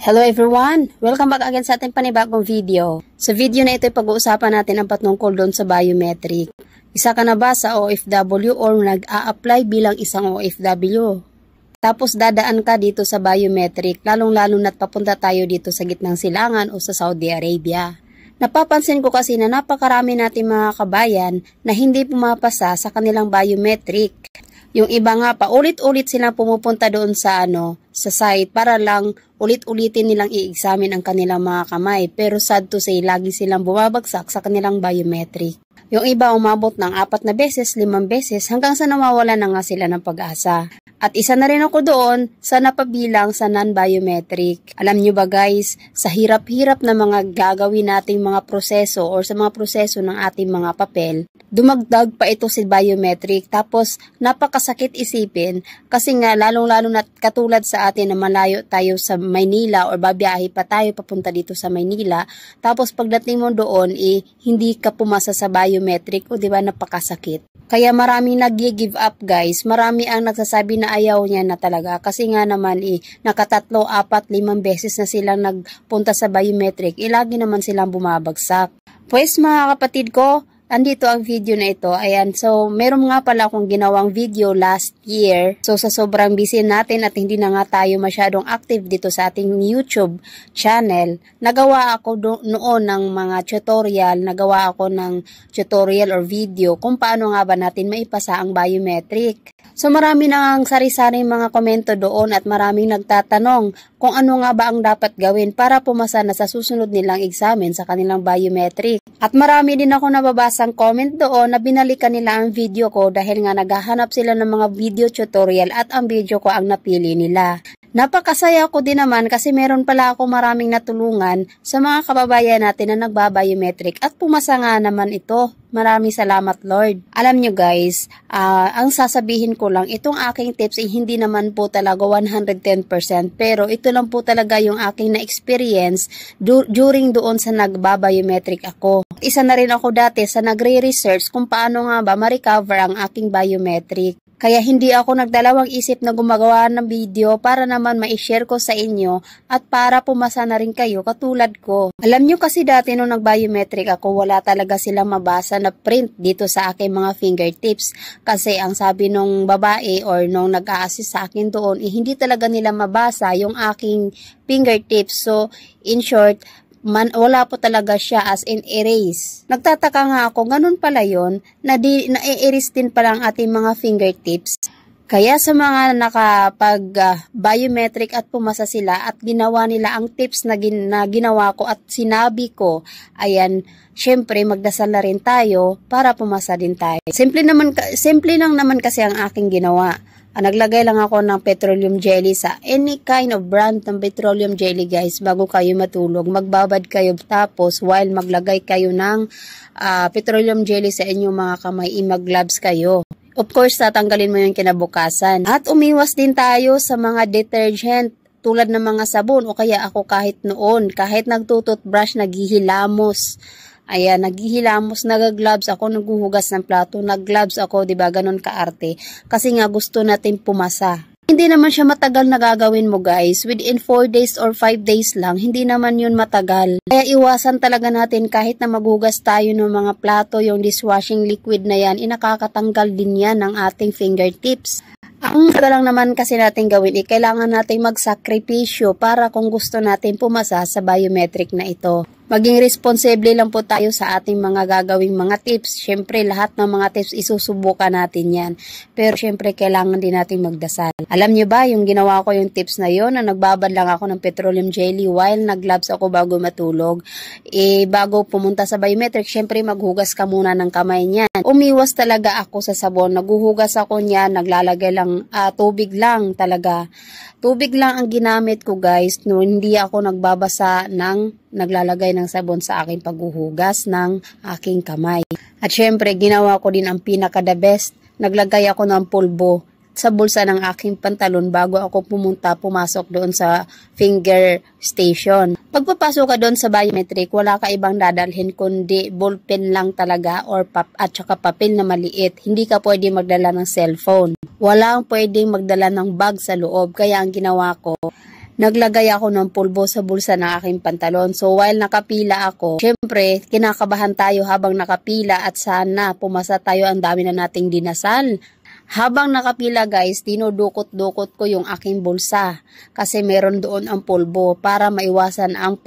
Hello everyone! Welcome back again sa ating panibagong video. Sa video na ito, pag-uusapan natin ang patungkol doon sa biometric. Isa ka na ba sa OFW or nag-a-apply bilang isang OFW? Tapos dadaan ka dito sa biometric, lalong-lalo na't papunta tayo dito sa gitnang silangan o sa Saudi Arabia. Napapansin ko kasi na napakarami natin mga kabayan na hindi pumapasa sa kanilang biometric. Yung iba nga paulit-ulit silang pumupunta doon sa site para lang ulit-ulitin nilang i-examine ang kanilang mga kamay. Pero sad to say, lagi silang bumabagsak sa kanilang biometric. Yung iba umabot ng 4 na beses, 5 beses hanggang sa nawawala na nga sila ng pag-asa. At isa na rin ako doon sa napabilang sa non-biometric. Alam nyo ba guys, sa hirap-hirap na mga gagawin nating mga proseso or sa mga proseso ng ating mga papel, dumagdag pa ito si biometric. Tapos napakasakit isipin kasi nga lalong-lalo na katulad sa atin na malayo tayo sa Maynila or babiyahe pa tayo papunta dito sa Maynila. Tapos pagdating mo doon, hindi ka pumasa sa biometric o diba napakasakit. Kaya marami nag-give up guys, marami ang nagsasabi na ayaw niya na talaga kasi nga naman nakatatlo, 4, 5 beses na silang nagpunta sa biometric, lagi naman silang bumabagsak. Pues mga kapatid ko, andito ang video na ito. Ayan, so meron nga pala akong ginawang video last year. So sa sobrang busy natin at hindi na nga tayo masyadong active dito sa ating YouTube channel, nagawa ako noon ng mga tutorial, nagawa ako ng tutorial or video kung paano nga ba natin maipasa ang biometric. So marami na ang sari-saring mga komento doon at maraming nagtatanong kung ano nga ba ang dapat gawin para pumasa na sa susunod nilang examen sa kanilang biometric. At marami din ako nababasang comment doon na binalikan nila ang video ko dahil nga naghahanap sila ng mga video tutorial at ang video ko ang napili nila. Napakasaya ko din naman kasi meron pala ako maraming natulungan sa mga kababayan natin na nagbabiometric at pumasa nga naman ito. Maraming salamat Lord. Alam nyo guys, ang sasabihin ko lang, itong aking tips hindi naman po talaga 110% pero ito lang po talaga yung aking na-experience during doon sa nagbabiometric ako. Isa na rin ako dati sa nagre-research kung paano nga ba ma-recover ang aking biometric. Kaya hindi ako nagdalawang isip na gumagawa ng video para naman ma-share ko sa inyo at para pumasa na rin kayo katulad ko. Alam nyo kasi dati nung nag-biometric ako, wala talaga silang mabasa na print dito sa aking mga fingertips. Kasi ang sabi nung babae or nung nag-a-assist sa akin doon, hindi talaga nila mabasa yung aking fingertips. So, in short, wala po talaga siya as in erase. Nagtataka nga ako, ganun pala yun, na-erase din pala ang ating mga fingertips. Kaya sa mga nakapag-biometric at pumasa sila at ginawa nila ang tips na ginawa ko at sinabi ko, ayan, syempre magdasal na rin tayo para pumasa din tayo. Simple lang naman kasi ang aking ginawa. Naglagay lang ako ng petroleum jelly sa any kind of brand ng petroleum jelly guys bago kayo matulog. Magbabad kayo tapos while maglagay kayo ng petroleum jelly sa inyong mga kamay, mag-gloves kayo. Of course, tatanggalin mo yung kinabukasan. At umiwas din tayo sa mga detergent tulad ng mga sabon o kaya ako kahit nagtututbrush, naghihilamos. Ayan, naghihilamos, nag-gloves ako, naghuhugas ng plato, nag-gloves ako, 'di ba? Ganon kaarte. Kasi nga gusto natin pumasa. Hindi naman siya matagal na gagawin mo guys. Within 4 days or 5 days lang, hindi naman yun matagal. Kaya iwasan talaga natin kahit na maghugas tayo ng mga plato, yung dishwashing liquid na yan, nakakatanggal din yan ng ating fingertips. Ang lang naman kasi natin gawin, kailangan natin magsakripisyo para kung gusto natin pumasa sa biometric na ito. Maging responsable lang po tayo sa ating mga gagawing mga tips. Siyempre, lahat ng mga tips isusubukan natin yan. Pero siyempre, kailangan din natin magdasal. Alam niyo ba, yung ginawa ko yung tips na yon na nagbabad lang ako ng petroleum jelly while nag-gloves ako bago matulog. Bago pumunta sa biometric, siyempre maghugas ka muna ng kamay niyan. Umiwas talaga ako sa sabon. Naghuhugas ako niyan, naglalagay lang tubig lang talaga. Tubig lang ang ginamit ko guys, no, hindi ako nagbabasa naglalagay ng sabon sa aking paghuhugas ng aking kamay. At syempre, ginawa ko din ang pinaka the best. Naglagay ako ng pulbo sa bulsa ng aking pantalon bago ako pumasok doon sa finger station. Pagpapasok ka doon sa biometric, wala ka ibang dadalhin kundi ballpen lang talaga at saka papel na maliit. Hindi ka pwede magdala ng cellphone. Walang pwedeng magdala ng bag sa loob. Kaya ang ginawa ko, naglagay ako ng pulbo sa bulsa ng aking pantalon. So while nakapila ako, syempre kinakabahan tayo habang nakapila at sana pumasa tayo, ang dami na nating dinasal. Habang nakapila guys, dinudukot-dukot ko yung aking bulsa kasi meron doon ang pulbo para maiwasan ang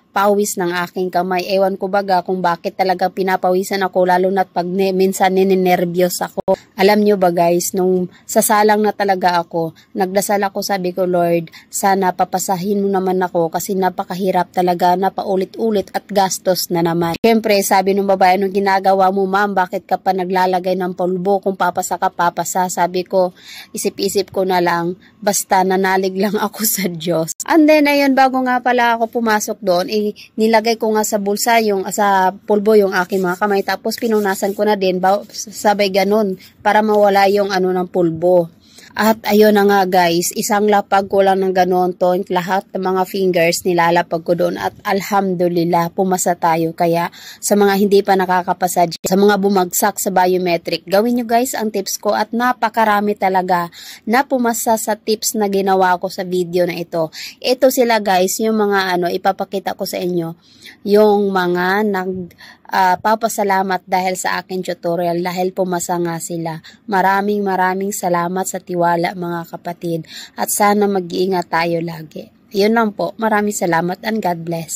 pawis ng aking kamay. Ewan ko baga kung bakit talaga pinapawisan ako, lalo na't pag minsan ninenervyos ako. Alam nyo ba guys, nung sasalang na talaga ako, nagdasal ako, sabi ko, Lord, sana papasahin mo naman ako kasi napakahirap talaga, napaulit-ulit at gastos na naman. Siyempre, sabi nung babae, nung ginagawa mo ma'am, bakit ka pa naglalagay ng pulbo? Kung papasa ka, papasa. Sabi ko, isip-isip ko na lang, basta nanalig lang ako sa Diyos. And then, ayun, bago nga pala ako pumasok doon, nilagay ko nga sa bulsa, sa pulbo yung aking mga kamay, tapos pinunasan ko na din, sabay ganun, para mawala yung ng pulbo. At ayun na nga guys, isang lapag ko lang ng ganon to, lahat ng mga fingers nilalapag ko doon at alhamdulillah, pumasa tayo. Kaya sa mga hindi pa nakakapasa, sa mga bumagsak sa biometric, gawin nyo guys ang tips ko at napakarami talaga na pumasa sa tips na ginawa ko sa video na ito. Ito sila guys, yung mga ipapakita ko sa inyo, yung mga papasalamat dahil sa akin tutorial, dahil pumasa nga sila. Maraming salamat sa tiwala mga kapatid at sana mag-iingat tayo lagi. Yun lang po, maraming salamat and God bless.